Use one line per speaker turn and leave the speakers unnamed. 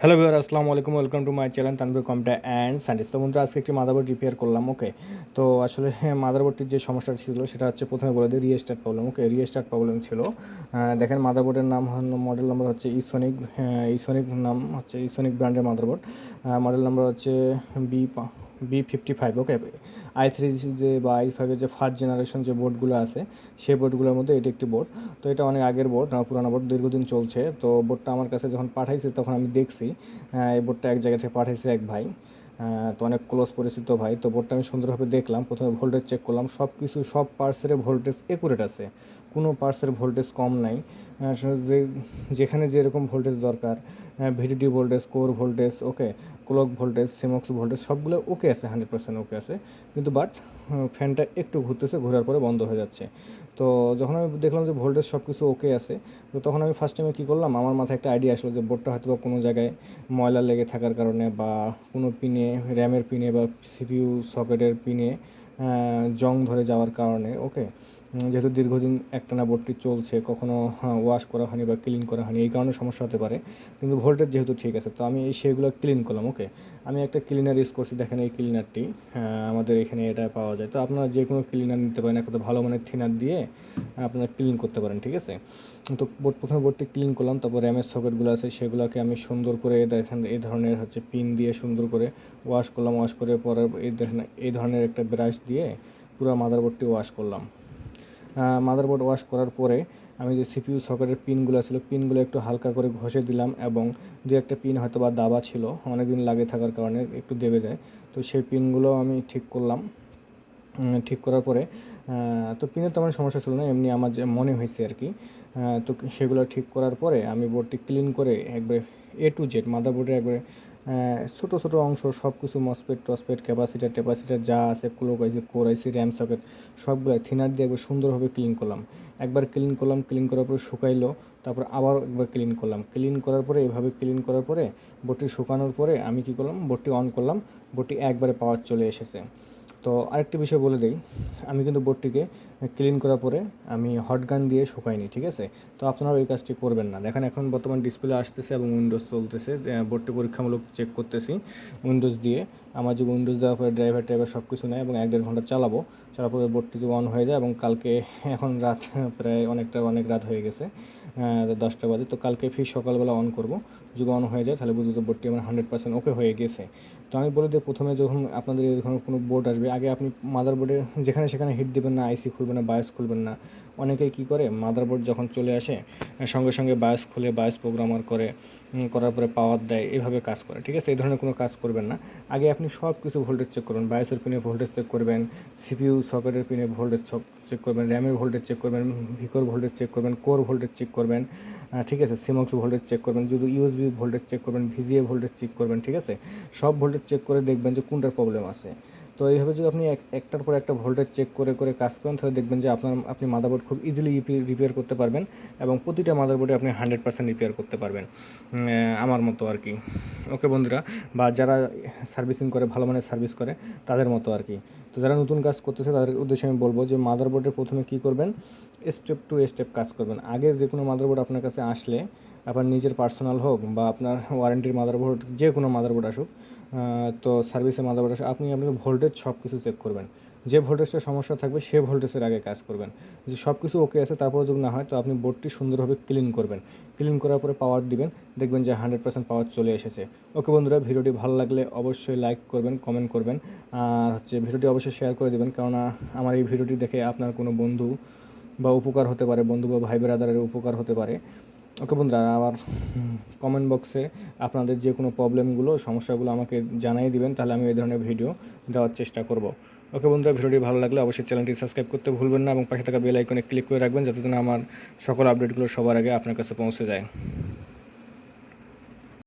Hello viewer, আসসালামু আলাইকুম। Welcome to my channel Tanvir computer and science. তো বন্ধুরা, আজকে একটি মাদারবোর্ড রিপেয়ার করলাম। ওকে, তো আসলে মাদারবোর্ডটির যে সমস্যাটা ছিল সেটা হচ্ছে, প্রথমে বলে দিই, রিস্টার্ট প্রবলেম। ওকে, রিস্টার্ট প্রবলেম ছিল। দেখেন, মাদারবোর্ডের নাম মডেল নাম্বার হচ্ছে ইসোনিক নাম হচ্ছে ইসোনিক ব্র্যান্ডের মাদারবোর্ড। মডেল নাম্বার হচ্ছে বি B55। ওকে, i3 যে বা i5-এর যে ফার্স্ট জেনারেশন যে বোর্ডগুলো আছে, সেই বোর্ডগুলোর মধ্যে এটি একটি বোর্ড। তো এটা অনেক আগের বোর্ড, পুরানো বোর্ড, দীর্ঘদিন চলছে। তো বোর্ডটা আমার কাছে যখন পাঠাইছে তখন আমি দেখছি এই বোর্ডটা এক জায়গা থেকে পাঠাইছে এক ভাই। তো অনেক ক্লোজ পরিচিত ভাই। তো বোর্ডটা আমি সুন্দরভাবে দেখলাম, প্রথমে ভোল্টেজ চেক করলাম, সব পার্টসের ভোল্টেজ একুরেট আছে, কোনো পার্টসের ভোল্টেজ কম নাই। যেখানে যেরকম ভোল্টেজ দরকার, ভিডিডি ভোল্টেজ, কোর ভোল্টেজ, ওকে, ক্লক ভোল্টেজ, সিমক্স ভোল্টেজ, সবগুলো ওকে আছে, 100% ওকে আছে। কিন্তু ফ্যানটা একটু ঘুরতেছে, ঘোরার পরে বন্ধ হয়ে যাচ্ছে। তো যখন আমি দেখলাম যে ভোল্টেজ সব কিছু ওকে আছে, তো তখন আমি ফার্স্ট টাইমে কী করলাম, আমার মাথায় একটা আইডিয়া আসলো যে বোর্ডটা হয়তো বা কোনো জায়গায় ময়লা লেগে থাকার কারণে, বা কোনো পিনে, র্যামের পিনে বা সিপিইউ সকেটের পিনে জং ধরে যাওয়ার কারণে। ওকে, যেহেতু দীর্ঘদিন একটানা বোর্ডটি চলছে, কখনো ওয়াশ করা হয়নি বা ক্লিন করা হয়নি, এই কারণে সমস্যা হতে পারে। কিন্তু ভোল্টেজ যেহেতু ঠিক আছে, তো আমি সেগুলো ক্লিন করলাম। ওকে, আমি একটা ক্লিনার ইউজ করছি, দেখেন এই ক্লিনারটি আমাদের এখানে এটা পাওয়া যায়। তো আপনারা যে কোনো ক্লিনার নিতে পারেন, একটা ভালো মানের থিনার দিয়ে আপনারা ক্লিন করতে পারেন, ঠিক আছে। তো প্রথমে বোর্ডটি ক্লিন করলাম, তারপর র্যামের সকেটগুলো আছে সেগুলোকে আমি সুন্দর করে, দেখেন এই ধরনের হচ্ছে পিন দিয়ে সুন্দর করে ওয়াশ করলাম। ওয়াশ করে পরে দেখেন এই ধরনের একটা ব্রাশ দিয়ে পুরো মাদারবোর্ডটি ওয়াশ করলাম। মাদারবোর্ড ওয়াশ করার পরে আমি যে সিপিইউ সকেটের পিনগুলো ছিল, পিনগুলো একটু হালকা করে ঘষে দিলাম, এবং দু একটা পিন হয়তো বা দাবা ছিল, অনেক দিন লাগে থাকার কারণে একটু দেবে যায়। তো সেই পিনগুলো আমি ঠিক করলাম। ঠিক করার পরে তো পিনের তেমন সমস্যা ছিল না, এমনি আমার যে মনে হয়েছে আর কি। তো সেগুলো ঠিক করার পরে আমি বোর্ডটি ক্লিন করে একবারে A to Z মাদারবোর্ডের একবারে ছোটো ছোটো অংশ সব কিছু, মসফেট টসফেট, ক্যাপাসিটার যা আছে, ক্লক আইসি, কোর আইসি, র্যাম সকেট, সবগুলো থিনার দিয়ে একবার সুন্দরভাবে ক্লিন করলাম। একবার ক্লিন করলাম, ক্লিন করার পরে শুকাইলো, তারপর আবার একবার ক্লিন করলাম। ক্লিন করার পরে, এভাবে ক্লিন করার পরে বোর্ডটি শুকানোর পরে আমি কী করলাম, বোর্ডটি অন করলাম। বোর্ডটি একবারে পাওয়ার চলে এসেছে। তো আরেকটি বিষয় বলে দেই, আমি কিন্তু বোর্ডটিকে ক্লিন করার পরে আমি হট গান দিয়ে শুকাইনি, ঠিক আছে। তো আপনারা ওই কাজটি করবেন না। দেখেন, এখন বর্তমান ডিসপ্লে আসতেছে এবং উইন্ডোজ চলতেছে, বোর্ডটি পরীক্ষামূলক চেক করতেছি উইন্ডোজ দিয়ে। আমার যে উইন্ডোজ দেওয়ার পরে ড্রাইভার সব কিছু নেয়, এবং 1-1.5 ঘন্টা চালাবো। চালার পরে বোর্ডটি যে অন হয়ে যায়, এবং কালকে, এখন রাত প্রায় অনেক রাত হয়ে গেছে, 10টা বাজে। তো কালকে ফির সকালবেলা অন করব। যদি অন হয়ে যায় তাহলে বুঝবো যে বোর্ডটি আমার 100% ওকে হয়ে গেছে। তো আমি বলে দিই, প্রথমে যখন আপনাদের এই ধরনের কোনো বোর্ড আসবে, আগে আপনি মাদারবোর্ডে যেখানে সেখানে হিট দেবেন না, আইসি খুলবেন না, বায়োস খুলবেন না। অনেকেই কী করে, মাদারবোর্ড যখন চলে আসে সঙ্গে সঙ্গে বায়োস খুলে বায়োস প্রোগ্রামার করে, করার পরে পাওয়ার দেয়, এভাবে কাজ করে, ঠিক আছে। এই ধরনের কোনো কাজ করবেন না। আগে আপনি সব কিছু ভোল্টেজ চেক করবেন, বায়োসের পিনে ভোল্টেজ চেক করবেন, সিপিইউ সকেটের পিনে ভোল্টেজ চেক করবেন, র্যামের ভোল্টেজ চেক করবেন, ভিকোর ভোল্টেজ চেক করবেন, কোর ভোল্টেজ চেক করবেন, ঠিক আছে, সিমক্স ভোল্টেজ চেক করবেন, যদি ইউএসবি ভোল্টেজ চেক করবেন, ভিজিএ ভোল্টেজ চেক করবেন, ঠিক আছে। সব ভোল্টেজ চেক করে দেখবেন যে কোনটার প্রবলেম আছে। তো এইভাবে যদি আপনি একটার পর একটা ভোল্টেজ চেক করে করে কাজ করেন, তাহলে দেখবেন যে আপনি মাদারবোর্ড খুব ইজিলি রিপেয়ার করতে পারবেন, এবং প্রতিটা মাদারবোর্ডে আপনি 100% রিপেয়ার করতে পারবেন, আমার মতো আর কি। ওকে বন্ধুরা, বা যারা সার্ভিসিং করে, ভালো মানের সার্ভিস করে, তাদের মতো আর কি। তো যারা নতুন কাজ করতেছে তাদের উদ্দেশ্যে আমি বলবো যে মাদারবোর্ডে প্রথমে কী করবেন, স্টেপ টু স্টেপ কাজ করবেন। আগে যে কোনো মাদারবোর্ড আপনার কাছে আসলে, আপনার নিজের পার্সোনাল হোক বা আপনার ওয়ারেন্টির মাদারবোর্ড, যে কোনো মাদারবোর্ড আসুক, তো সার্ভিসের মাদারবোর্ড আসুক, আপনি আপনার ভোল্টেজ সব কিছু চেক করবেন। যে ভোল্টেজটা সমস্যা থাকবে সে ভোল্টেজের আগে কাজ করবেন। যে সব কিছু ওকে আছে, তারপর যদি না হয়, তো আপনি বোর্ডটি সুন্দরভাবে ক্লিন করবেন। ক্লিন করার পরে পাওয়ার দিবেন, দেখবেন যে 100% পাওয়ার চলে এসেছে। ওকে বন্ধুরা, ভিডিওটি ভালো লাগলে অবশ্যই লাইক করবেন, কমেন্ট করবেন, আর হচ্ছে ভিডিওটি অবশ্যই শেয়ার করে দেবেন, কেননা আমার এই ভিডিওটি দেখে আপনার কোনো বন্ধু বা উপকার হতে পারে, বন্ধু বা ভাই ব্রাদারের উপকার হতে পারে। ওকে বন্ধুরা, আবার কমেন্ট বক্সে আপনাদের যে কোনো প্রবলেমগুলো, সমস্যাগুলো আমাকে জানিয়ে দিবেন, তাহলে আমি এই ধরনের ভিডিও দেওয়ার চেষ্টা করব। ওকে বন্ধুরা, ভিডিওটি ভালো লাগলে অবশ্যই চ্যানেলটি সাবস্ক্রাইব করতে ভুলবেন না, এবং পাশে থাকা বেল আইকনে ক্লিক করে রাখবেন, যাতে আমার সকল আপডেটগুলো সবার আগে আপনার কাছে পৌঁছে যায়।